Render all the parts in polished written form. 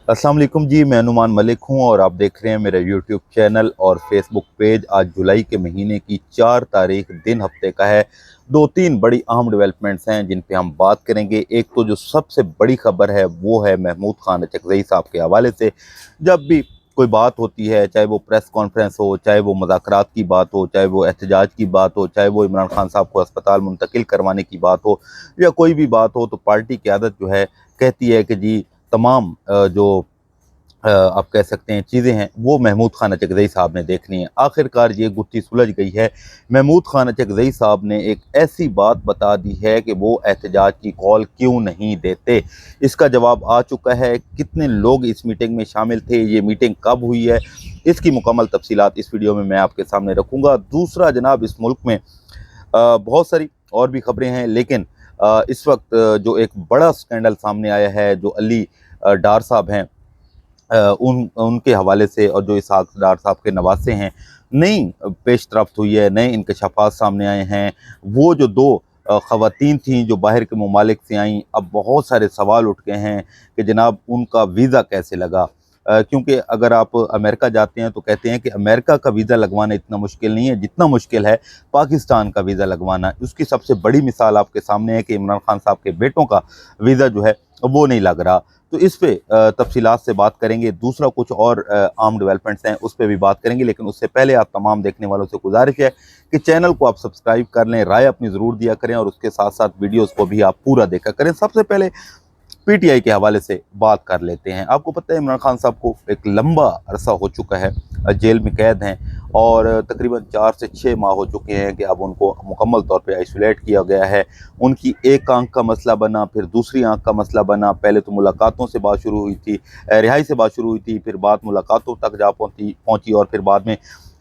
अस्सलाम वालेकुम जी, मैं नुमान मलिक हूं और आप देख रहे हैं मेरा यूट्यूब चैनल और फेसबुक पेज। आज जुलाई के महीने की 4 तारीख दिन हफ्ते का है। दो तीन बड़ी अहम डेवलपमेंट्स हैं जिन पे हम बात करेंगे। एक तो जो सबसे बड़ी खबर है वो है महमूद खान अचकज़ई साहब के हवाले से। जब भी कोई बात होती है, चाहे वो प्रेस कॉन्फ्रेंस हो, चाहे वो मुज़ाकरात की बात हो, चाहे वो एहतजाज की बात हो, चाहे वो इमरान खान साहब को अस्पताल मुंतकिल करवाने की बात हो या कोई भी बात हो, तो पार्टी की आदत जो है कहती है कि जी तमाम जो आप कह सकते हैं चीज़ें हैं वो महमूद खान अचकज़ई साहब ने देखनी है। आखिरकार ये गुत्थी सुलझ गई है। महमूद खान अचकज़ई साहब ने एक ऐसी बात बता दी है कि वो एहतजाज की कॉल क्यों नहीं देते। इसका जवाब आ चुका है। कितने लोग इस मीटिंग में शामिल थे, ये मीटिंग कब हुई है, इसकी मुकम्मल तफसीलात इस वीडियो में मैं आपके सामने रखूँगा। दूसरा जनाब, इस मुल्क में बहुत सारी और भी खबरें हैं, लेकिन इस वक्त जो एक बड़ा स्कैंडल सामने आया है, जो अली डार साहब हैं, उनके हवाले से, और जो इसहाक डार साहब के नवासे हैं, नई पेशरफ्त हुई है, नए इंकशाफात सामने आए हैं। वो जो दो ख़वातीन थीं जो बाहर के ममालिक से आईं, अब बहुत सारे सवाल उठ गए हैं कि जनाब उनका वीज़ा कैसे लगा। क्योंकि अगर आप अमेरिका जाते हैं तो कहते हैं कि अमेरिका का वीज़ा लगवाना इतना मुश्किल नहीं है जितना मुश्किल है पाकिस्तान का वीज़ा लगवाना। उसकी सबसे बड़ी मिसाल आपके सामने है कि इमरान खान साहब के बेटों का वीज़ा जो है वो नहीं लग रहा। तो इस पे तफसीलात से बात करेंगे। दूसरा कुछ और आम डेवलपमेंट्स हैं उस पर भी बात करेंगे, लेकिन उससे पहले आप तमाम देखने वालों से गुजारिश है कि चैनल को आप सब्सक्राइब कर लें, राय अपनी ज़रूर दिया करें और उसके साथ साथ वीडियोस को भी आप पूरा देखा करें। सबसे पहले पीटीआई के हवाले से बात कर लेते हैं। आपको पता है इमरान खान साहब को एक लंबा अरसा हो चुका है, जेल में कैद हैं और तकरीबन 4 से 6 माह हो चुके हैं कि अब उनको मुकम्मल तौर पे आइसोलेट किया गया है। उनकी एक आंख का मसला बना, फिर दूसरी आंख का मसला बना। पहले तो मुलाकातों से बात शुरू हुई थी, रिहाई से बात शुरू हुई थी, फिर बात मुलाकातों तक जा पहुँची और फिर बाद में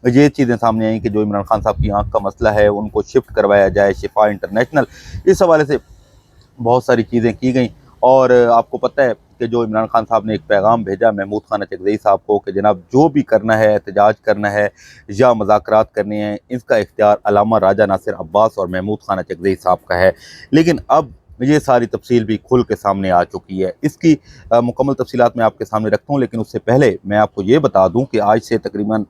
ये चीज़ें सामने आई कि जो इमरान खान साहब की आंख का मसला है उनको शिफ्ट करवाया जाए शिफा इंटरनेशनल। इस हवाले से बहुत सारी चीज़ें की गई और आपको पता है कि जो इमरान खान साहब ने एक पैगाम भेजा महमूद खान अचकज़ई साहब को कि जनाब जो भी करना है, एहतजाज करना है या मुज़ाकरात करने हैं, इसका इख्तियार अल्लामा राजा नासिर अब्बास और महमूद खान अचकज़ई साहब का है। लेकिन अब ये सारी तफसील भी खुल के सामने आ चुकी है। इसकी मुकम्मल तफसीलात मैं आपके सामने रखता हूँ, लेकिन उससे पहले मैं आपको ये बता दूँ कि आज से तकरीबन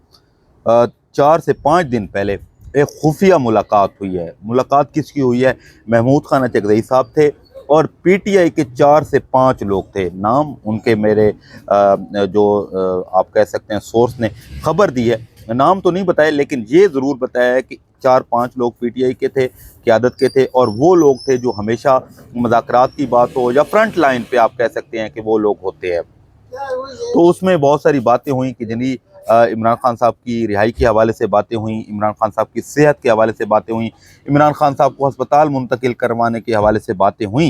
4 से 5 दिन पहले एक खुफिया मुलाकात हुई है। मुलाकात किसकी हुई है? महमूद खान अचकज़ई साहब थे और पीटीआई के 4 से 5 लोग थे। नाम उनके मेरे आप कह सकते हैं सोर्स ने खबर दी है, नाम तो नहीं बताया, लेकिन ये ज़रूर बताया है कि 4-5 लोग पीटीआई के थे, क़यादत के थे, और वो लोग थे जो हमेशा मुज़ाकरात की बात हो या फ्रंट लाइन पे आप कह सकते हैं कि वो लोग होते हैं। तो उसमें बहुत सारी बातें हुई कि जिन्हीं इमरान खान साहब की रिहाई के हवाले से बातें हुई, इमरान खान साहब की सेहत के हवाले से बातें हुई, इमरान खान साहब को अस्पताल मुंतकिल करवाने के हवाले से बातें हुई।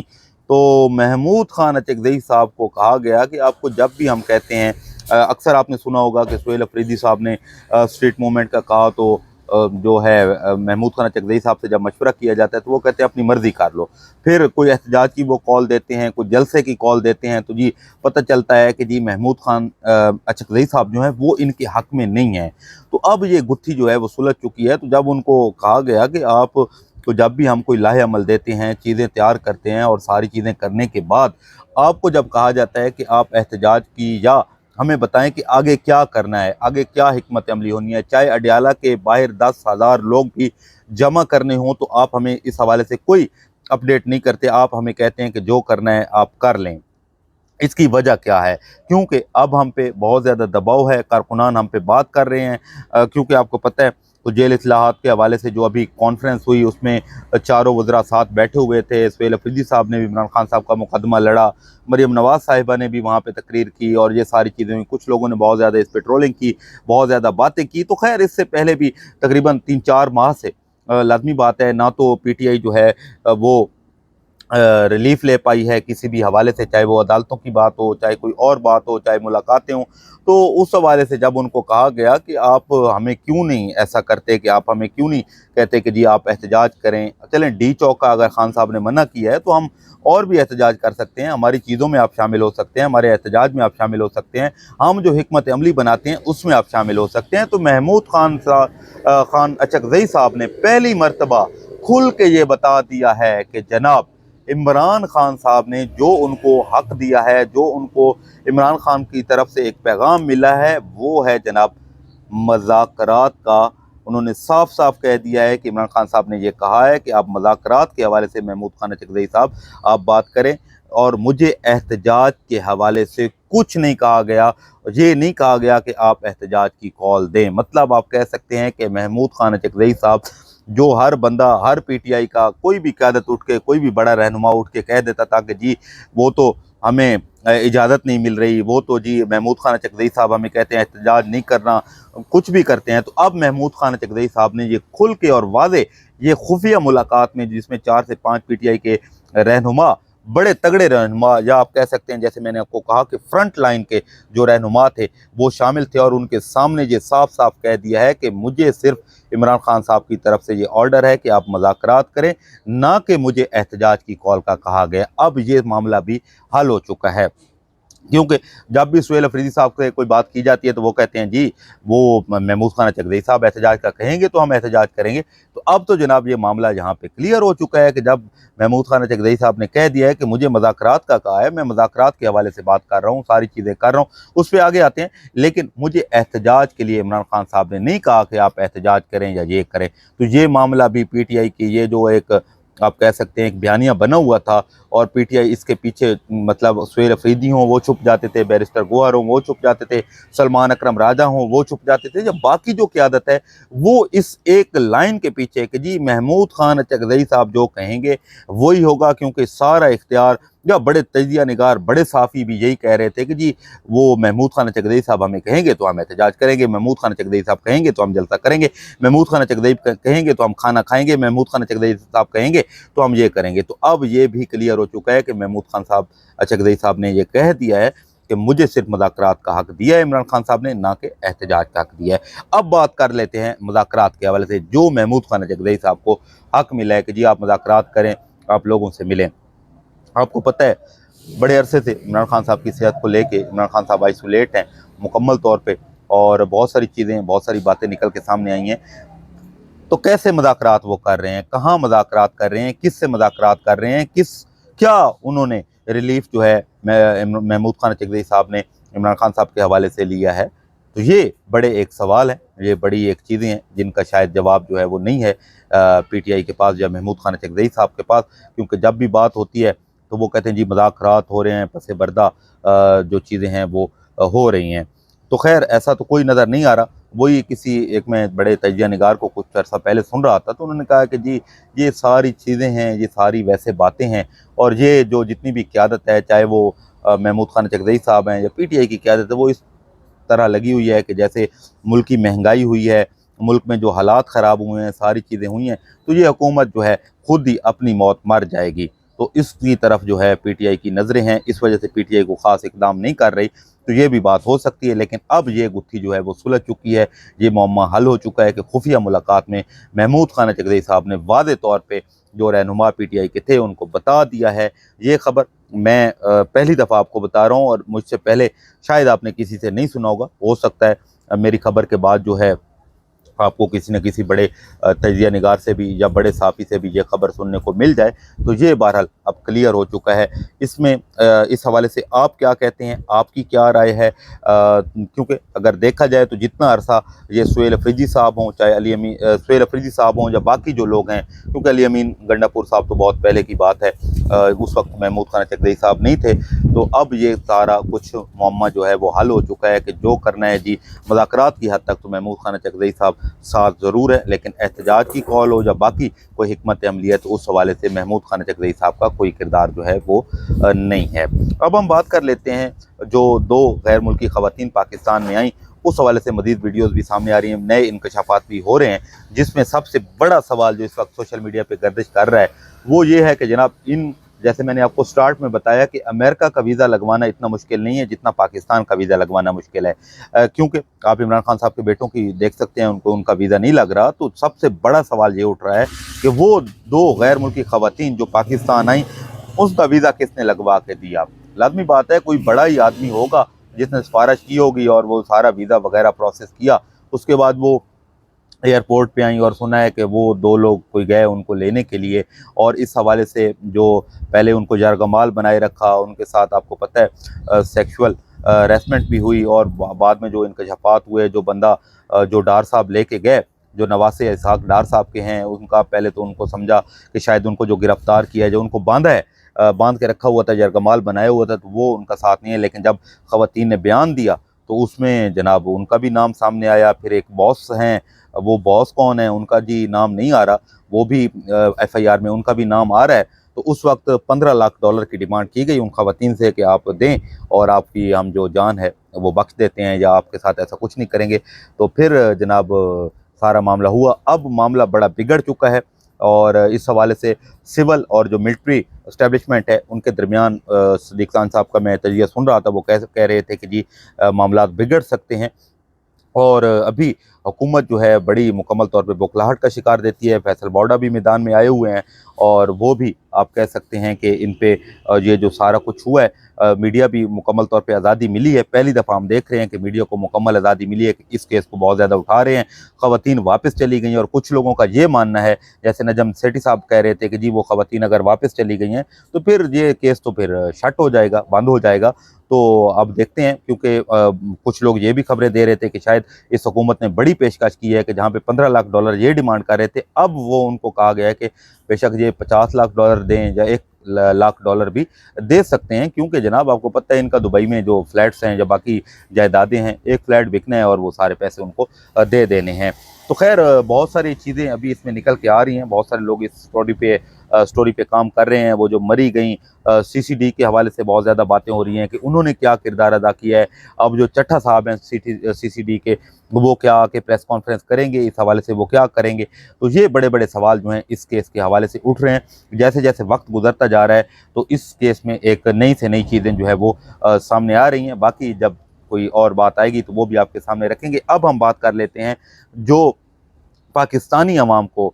तो महमूद खान अचकज़ई साहब को कहा गया कि आपको जब भी हम कहते हैं, अक्सर आपने सुना होगा कि सुहेल अफरीदी साहब ने स्ट्रीट मूवमेंट का कहा, तो जो है महमूद खान अचकज़ई साहब से जब मशवरा किया जाता है तो वो कहते हैं अपनी मर्ज़ी कर लो। फिर कोई एहतजाज की वो कॉल देते हैं, कोई जलसे की कॉल देते हैं, तो जी पता चलता है कि जी महमूद खान अचकज़ई साहब जो हैं वो इनके हक़ में नहीं हैं। तो अब ये गुत्थी जो है वो सुलझ चुकी है। तो जब उनको कहा गया कि आप, तो जब भी हम कोई लाहे अमल देते हैं, चीज़ें तैयार करते हैं और सारी चीज़ें करने के बाद आपको जब कहा जाता है कि आप एहतजाज की या हमें बताएं कि आगे क्या करना है, आगे क्या हिकमत अमली होनी है, चाहे अडियाला के बाहर 10,000 लोग भी जमा करने हों, तो आप हमें इस हवाले से कोई अपडेट नहीं करते। आप हमें कहते हैं कि जो करना है आप कर लें। इसकी वजह क्या है? क्योंकि अब हम पे बहुत ज़्यादा दबाव है, कारकुनान हम पे बात कर रहे हैं। क्योंकि आपको पता है तो जेल इस्लाहात के हवाले से जो अभी कॉन्फ्रेंस हुई उसमें चारों वज़रा साथ बैठे हुए थे। सुहेल अफरीदी साहब ने भी इमरान खान साहब का मुकदमा लड़ा, मरीम नवाज़ साहिबा ने भी वहाँ पे तकरीर की और ये सारी चीज़ें हुई। कुछ लोगों ने बहुत ज़्यादा इस पे ट्रोलिंग की, बहुत ज़्यादा बातें की। तो खैर इससे पहले भी तकरीबन 3-4 माह से लाज़मी बात है ना तो पीटीआई जो है वो रिलीफ ले पाई है किसी भी हवाले से, चाहे वो अदालतों की बात हो, चाहे कोई और बात हो, चाहे मुलाकातें हों। तो उस हवाले से जब उनको कहा गया कि आप हमें क्यों नहीं ऐसा करते, कि आप हमें क्यों नहीं कहते कि जी आप एहतजाज करें, चलें डी चौक का अगर खान साहब ने मना किया है तो हम और भी एहतजाज कर सकते हैं, हमारी चीज़ों में आप शामिल हो सकते हैं, हमारे एहतजाज में आप शामिल हो सकते हैं, हम जो हिकमत अमली बनाते हैं उसमें आप शामिल हो सकते हैं। तो महमूद खान अचकज़ई साहब ने पहली मरतबा खुल के ये बता दिया है कि जनाब عمران خان صاحب نے جو ان کو حق دیا ہے، جو ان کو عمران خان کی طرف سے ایک پیغام ملا ہے، وہ ہے جناب مذاکرات کا۔ انہوں نے صاف صاف کہہ دیا ہے کہ عمران خان صاحب نے یہ کہا ہے کہ آپ مذاکرات کے حوالے سے محمود خانہ چکدئی صاحب آپ بات کریں، اور مجھے احتجاج کے حوالے سے کچھ نہیں کہا گیا، یہ نہیں کہا گیا کہ آپ احتجاج کی کال دیں۔ مطلب آپ کہہ سکتے ہیں کہ محمود خانہ چکدئی صاحب، جو ہر بندہ، ہر پی ٹی آئی کا کوئی بھی قیادت اٹھ کے، کوئی بھی بڑا رہنما اٹھ کے کہہ دیتا تھا کہ جی وہ تو ہمیں اجازت نہیں مل رہی، وہ تو جی محمود خانہ چکدئی صاحب ہمیں کہتے ہیں احتجاج نہیں کرنا، کچھ بھی کرتے ہیں، تو اب محمود خانہ چکدئی صاحب نے یہ کھل کے اور واضح یہ خفیہ ملاقات میں، جس میں 4 سے 5 پی ٹی آئی کے رہنما، بڑے تگڑے رہنما، یا آپ کہہ سکتے ہیں جیسے میں نے آپ کو کہا کہ فرنٹ لائن کے جو رہنما تھے وہ شامل تھے، اور ان کے سامنے یہ صاف صاف کہہ دیا ہے کہ مجھے صرف عمران خان صاحب کی طرف سے یہ آرڈر ہے کہ آپ مذاکرات کریں، نہ کہ مجھے احتجاج کی کال کا کہا گیا۔ اب یہ معاملہ بھی حل ہو چکا ہے، کیونکہ جب بھی سہیل افریدی صاحب سے کوئی بات کی جاتی ہے تو وہ کہتے ہیں جی وہ محمود خانہ چکدئی صاحب احتجاج کا کہیں گے تو ہم احتجاج کریں گے۔ تو اب تو جناب یہ معاملہ یہاں پہ کلیئر ہو چکا ہے کہ جب محمود خانہ چکدئی صاحب نے کہہ دیا ہے کہ مجھے مذاکرات کا کہا ہے، میں مذاکرات کے حوالے سے بات کر رہا ہوں، ساری چیزیں کر رہا ہوں، اس پہ آگے آتے ہیں، لیکن مجھے احتجاج کے لیے عمران خان صاحب نے نہیں کہا کہ آپ احتجاج کریں یا یہ کریں۔ تو یہ معاملہ بھی پی ٹی آئی کی یہ جو ایک آپ کہہ سکتے ہیں ایک بیانیہ بنا ہوا تھا، اور پی ٹی آئی اس کے پیچھے مطلب سہیل افریدی ہوں وہ چھپ جاتے تھے، بیرسٹر گوہر ہوں وہ چھپ جاتے تھے، سلمان اکرم راجہ ہوں وہ چھپ جاتے تھے، جب باقی جو قیادت ہے وہ اس ایک لائن کے پیچھے کہ جی محمود خانہ چکدئی صاحب جو کہیں گے وہی ہوگا، کیونکہ سارا اختیار، یا بڑے تجزیہ نگار، بڑے صحافی بھی یہی کہہ رہے تھے کہ جی وہ محمود خانہ چکدئی صاحب ہمیں کہیں گے تو ہم احتجاج کریں گے، محمود خانہ چکدئی صاحب کہیں گے تو ہم جلسہ کریں گے، محمود خانہ چکدئی کہیں گے تو ہم کھانا کھائیں گے، محمود خانہ چکدئی صاحب کہیں گے تو ہم یہ کریں گے۔ تو اب یہ بھی کلیئر ہو چکا ہے کہ محمود خان صاحب چکدئی صاحب نے یہ کہہ دیا ہے کہ مجھے صرف مذاکرات کا حق دیا ہے عمران خان صاحب نے، نہ کہ احتجاج کا حق دیا ہے۔ اب بات کر لیتے ہیں مذاکرات کے حوالے سے، جو محمود خانہ چکدئی صاحب کو حق ملا ہے کہ جی آپ مذاکرات کریں، آپ لوگوں سے ملیں۔ آپ کو پتہ ہے بڑے عرصے سے عمران خان صاحب کی صحت کو لے کے عمران خان صاحب آئسولیٹ ہیں مکمل طور پہ، اور بہت ساری چیزیں، بہت ساری باتیں نکل کے سامنے آئی ہیں۔ تو کیسے مذاکرات وہ کر رہے ہیں، کہاں مذاکرات کر رہے ہیں، کس سے مذاکرات کر رہے ہیں، کیا انہوں نے ریلیف جو ہے محمود خانہ چکدئی صاحب نے عمران خان صاحب کے حوالے سے لیا ہے؟ تو یہ بڑے ایک سوال ہیں، یہ بڑی ایک چیزیں ہیں جن کا شاید جواب جو ہے وہ نہیں ہے پی ٹی آئی کے پاس یا محمود خانہ چکدئی صاحب کے پاس، کیونکہ جب بھی بات ہوتی ہے تو وہ کہتے ہیں جی مذاکرات ہو رہے ہیں، پس پردہ جو چیزیں ہیں وہ ہو رہی ہیں۔ تو خیر ایسا تو کوئی نظر نہیں آ رہا۔ وہی کسی ایک میں بڑے تجزیہ نگار کو کچھ عرصہ پہلے سن رہا تھا، تو انہوں نے کہا کہ جی یہ ساری چیزیں ہیں، یہ ساری ویسے باتیں ہیں، اور یہ جو جتنی بھی قیادت ہے، چاہے وہ محمود خانہ چکدئی صاحب ہیں یا پی ٹی آئی کی قیادت ہے، وہ اس طرح لگی ہوئی ہے کہ جیسے ملک کی مہنگائی ہوئی ہے، ملک میں جو حالات خراب ہوئے ہیں، ساری چیزیں ہوئی ہیں، تو یہ حکومت جو ہے خود ہی اپنی موت مر جائے گی۔ تو اس کی طرف جو ہے پی ٹی آئی کی نظریں ہیں، اس وجہ سے پی ٹی آئی کو خاص اقدام نہیں کر رہی۔ تو یہ بھی بات ہو سکتی ہے، لیکن اب یہ گتھی جو ہے وہ سلجھ چکی ہے، یہ معمہ حل ہو چکا ہے کہ خفیہ ملاقات میں محمود خانہ چکدئی صاحب نے واضح طور پہ جو رہنما پی ٹی آئی کے تھے ان کو بتا دیا ہے۔ یہ خبر میں پہلی دفعہ آپ کو بتا رہا ہوں، اور مجھ سے پہلے شاید آپ نے کسی سے نہیں سنا ہوگا، ہو سکتا ہے میری خبر کے بعد جو ہے آپ کو کسی نہ کسی بڑے تجزیہ نگار سے بھی یا بڑے صحافی سے بھی یہ خبر سننے کو مل جائے۔ تو یہ بہرحال اب کلیئر ہو چکا ہے۔ اس میں اس حوالے سے آپ کیا کہتے ہیں، آپ کی کیا رائے ہے؟ کیونکہ اگر دیکھا جائے تو جتنا عرصہ یہ سہیل افریدی صاحب ہوں، چاہے سہیل افریدی صاحب ہوں یا باقی جو لوگ ہیں، کیونکہ علی امین گنڈا پور صاحب تو بہت پہلے کی بات ہے، اس وقت محمود خانہ چکدئی صاحب نہیں تھے، تو اب یہ سارا کچھ معمہ جو ہے وہ حل ہو چکا ہے کہ جو کرنا ہے جی مذاکرات کی حد تک تو محمود خانہ چکدئی صاحب ساتھ ضرور ہے، لیکن احتجاج کی کال ہو یا باقی کوئی حکمت عملی ہے تو اس حوالے سے محمود خانہ چکدئی صاحب کا کوئی کردار جو ہے وہ نہیں ہے۔ اب ہم بات کر لیتے ہیں جو 2 غیر ملکی خواتین پاکستان میں آئیں، اس حوالے سے مزید ویڈیوز بھی سامنے آ رہی ہیں، نئے انکشافات بھی ہو رہے ہیں، جس میں سب سے بڑا سوال جو اس وقت سوشل میڈیا پہ گردش کر رہا ہے وہ یہ ہے کہ جناب جیسے میں نے آپ کو سٹارٹ میں بتایا کہ امریکہ کا ویزا لگوانا اتنا مشکل نہیں ہے جتنا پاکستان کا ویزا لگوانا مشکل ہے، کیونکہ آپ عمران خان صاحب کے بیٹوں کی دیکھ سکتے ہیں، ان کا ویزا نہیں لگ رہا۔ تو سب سے بڑا سوال یہ اٹھ رہا ہے کہ وہ 2 غیر ملکی خواتین جو پاکستان آئیں، اس کا ویزا کس نے لگوا کے دیا؟ لازمی بات ہے کوئی بڑا ہی آدمی ہوگا جس نے سفارش کی ہوگی اور وہ سارا ویزا وغیرہ پروسیس کیا، اس کے بعد وہ एयरपोर्ट पे आई और सुना है कि वो 2 लोग कोई गए उनको लेने के लिए, और इस हवाले से जो पहले उनको जरगमाल बनाए रखा, उनके साथ आपको पता है सेक्सुअल हरेसमेंट भी हुई, और बाद में जो इंकशाफात हुए, जो बंदा जो डार साहब लेके गए, जो नवासे इसहाक डार साहब के हैं, उनका पहले तो उनको समझा कि शायद उनको जो गिरफ्तार किया है, जो उनको बांधा है, बांध के रखा हुआ था, जरगमाल बनाया हुआ था, तो वो उनका साथ नहीं है। लेकिन जब ख़वातीन ने बयान दिया तो उसमें जनाब उनका भी नाम सामने आया। फिर एक बॉस हैं, वो बॉस कौन है उनका जी नाम नहीं आ रहा, वो भी FIR में उनका भी नाम आ रहा है। तो उस वक्त $15 लाख की डिमांड की गई उन ख़वातीन से कि आप दें और आपकी हम जो जान है वो बख्श देते हैं, या आपके साथ ऐसा कुछ नहीं करेंगे। तो फिर जनाब सारा मामला हुआ। अब मामला बड़ा बिगड़ चुका है, और इस हवाले से सिविल और जो मिलिट्री इस्टेब्लिशमेंट है उनके दरमियान सदीक खान साहब का मैं तजिया सुन रहा था, वो कह रहे थे कि जी मामला बिगड़ सकते हैं, और अभी हुकूमत जो है बड़ी मुकम्मल तौर पे बौखलाहट का शिकार देती है। फैसल बौडा भी मैदान में आए हुए हैं, और वो भी आप कह सकते हैं कि इन पे ये जो सारा कुछ हुआ है, मीडिया भी मुकम्मल तौर पे आज़ादी मिली है। पहली दफ़ा हम देख रहे हैं कि मीडिया को मुकम्मल आज़ादी मिली है, कि इस केस को बहुत ज़्यादा उठा रहे हैं। ख़वातीन वापस चली गई हैं, और कुछ लोगों का ये मानना है, जैसे नजम सेठी साहब कह रहे थे कि जी वो ख़वातीन अगर वापस चली गई हैं तो फिर ये केस तो फिर शट हो जाएगा, बंद हो जाएगा। तो अब देखते हैं, क्योंकि कुछ लोग ये भी खबरें दे रहे थे कि शायद इस हुकूमत ने बड़ी पेशकश की है, कि जहाँ पे $15 लाख ये डिमांड कर रहे थे, अब वो उनको कहा गया है कि बेशक ये $50 लाख दें या $1 लाख भी दे सकते हैं, क्योंकि जनाब आपको पता है इनका दुबई में जो फ्लैट्स हैं या बाकी जायदादें हैं, एक फ्लैट बिकना है और वो सारे पैसे उनको दे देने हैं। तो खैर बहुत सारी चीज़ें अभी इसमें निकल के आ रही हैं, बहुत सारे लोग इस स्टोरी पे काम कर रहे हैं। वो जो मरी गई CCD के हवाले से बहुत ज़्यादा बातें हो रही हैं कि उन्होंने क्या किरदार अदा किया है। अब जो चट्ठा साहब हैं CCD के, वो क्या आके प्रेस कॉन्फ्रेंस करेंगे, इस हवाले से वो क्या करेंगे। तो ये बड़े बड़े सवाल जो हैं इस केस के हवाले से उठ रहे हैं। जैसे जैसे वक्त गुजरता जा रहा है तो इस केस में एक नई से नई चीज़ें जो है वो सामने आ रही हैं। बाकी जब कोई और बात आएगी तो वो भी आपके सामने रखेंगे। अब हम बात कर लेते हैं जो पाकिस्तानी अवाम को।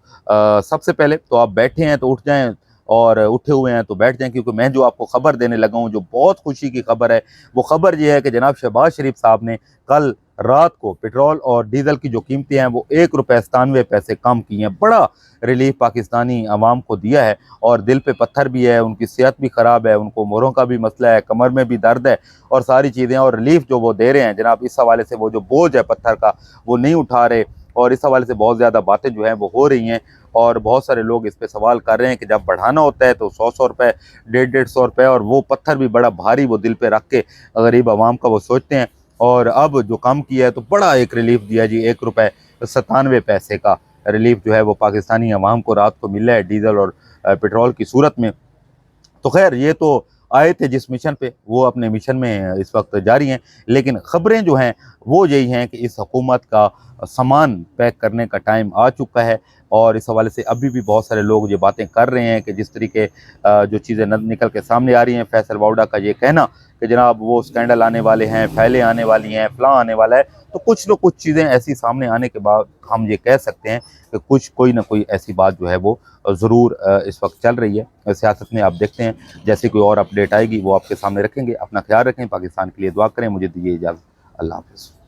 सबसे पहले तो आप बैठे हैं तो उठ जाएं, और उठे हुए हैं तो बैठ जाएं, क्योंकि मैं जो आपको खबर देने लगा हूं जो बहुत खुशी की खबर है, वो खबर ये है कि जनाब शहबाज शरीफ साहब ने कल रात को पेट्रोल और डीजल की जो कीमतें हैं वो ₹1.97 कम की हैं। बड़ा रिलीफ पाकिस्तानी अवाम को दिया है, और दिल पे पत्थर भी है, उनकी सेहत भी ख़राब है, उनको मोरों का भी मसला है, कमर में भी दर्द है, और सारी चीज़ें, और रिलीफ जो वो दे रहे हैं जनाब, इस हवाले से वो जो बोझ है पत्थर का वो नहीं उठा रहे। और इस हवाले से बहुत ज़्यादा बातें जो हैं वो हो रही हैं, और बहुत सारे लोग इस पे सवाल कर रहे हैं कि जब बढ़ाना होता है तो 100 रुपये, 150 रुपये, और वो पत्थर भी बड़ा भारी वो दिल पे रख के गरीब आवाम का वो सोचते हैं। और अब जो कम किया है तो बड़ा एक रिलीफ दिया जी, ₹1.97 का रिलीफ जो है वो पाकिस्तानी अवाम को रात को मिला है डीजल और पेट्रोल की सूरत में। तो खैर ये तो आए थे जिस मिशन पे, वो अपने मिशन में इस वक्त जारी हैं। लेकिन ख़बरें जो हैं वो यही हैं कि इस हुकूमत का सामान पैक करने का टाइम आ चुका है, और इस हवाले से अभी भी बहुत सारे लोग ये बातें कर रहे हैं कि जिस तरीके जो चीज़ें निकल के सामने आ रही हैं। फैसल बाउडा का ये कहना कि जनाब वो स्कैंडल आने वाले हैं, फैले आने वाली हैं, फलां आने वाला है, तो कुछ न कुछ चीज़ें ऐसी सामने आने के बाद हम ये कह सकते हैं कि कुछ कोई ना कोई ऐसी बात जो है वो ज़रूर इस वक्त चल रही है सियासत में। आप देखते हैं जैसे कोई और अपडेट आएगी वो आपके सामने रखेंगे। अपना ख्याल रखें, पाकिस्तान के लिए दुआ करें। मुझे दीजिए इजाज़त। अल्लाह हाफ़िज़।